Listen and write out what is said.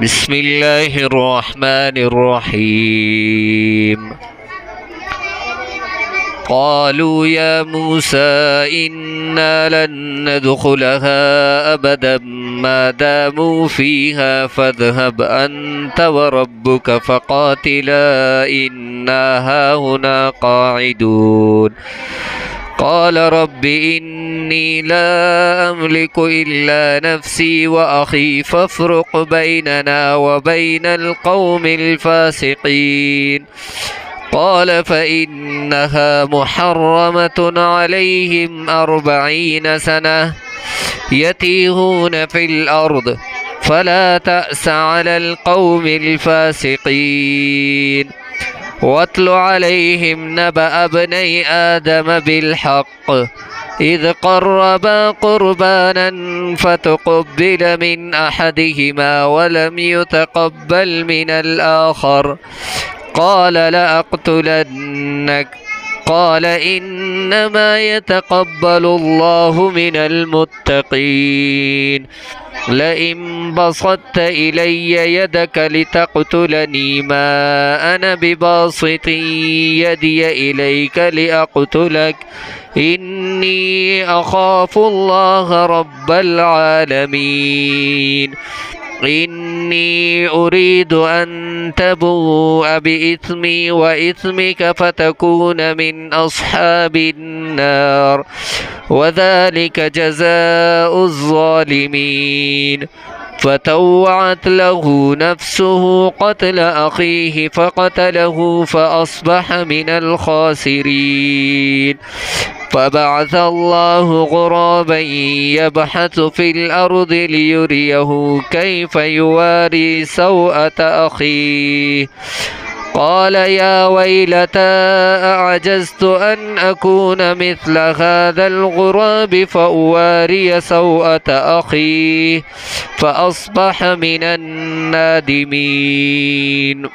بسم الله الرحمن الرحيم. قالوا يا موسى إنا لن ندخلها أبدا ما داموا فيها فاذهب أنت وربك فقاتلا إنا هاهنا قاعدون. قال رب إني لا أملك إلا نفسي وأخي فافرق بيننا وبين القوم الفاسقين. قال فإنها محرمة عليهم 40 سنة يتيهون في الأرض فلا تأس على القوم الفاسقين. واتل عليهم نبأ ابني آدم بالحق إذ قربا قربانا فتقبل من أحدهما ولم يتقبل من الآخر قال لأقتلنك. قال إنما يتقبل الله من المتقين. لئن بسطت إلي يدك لتقتلني ما أنا بباسط يدي إليك لأقتلك إني أخاف الله رب العالمين. إني أريد أن تبوء بإثمي وإثمك فتكون من أصحاب النار وذلك جزاء الظالمين. فطوعت له نفسه قتل أخيه فقتله فأصبح من الخاسرين. فبعث الله غرابا يبحث في الأرض ليريه كيف يواري سوءة أخيه. قال يا ويلتى أعجزت أن أكون مثل هذا الغراب فأواري سوءة أخيه فأصبح من النادمين.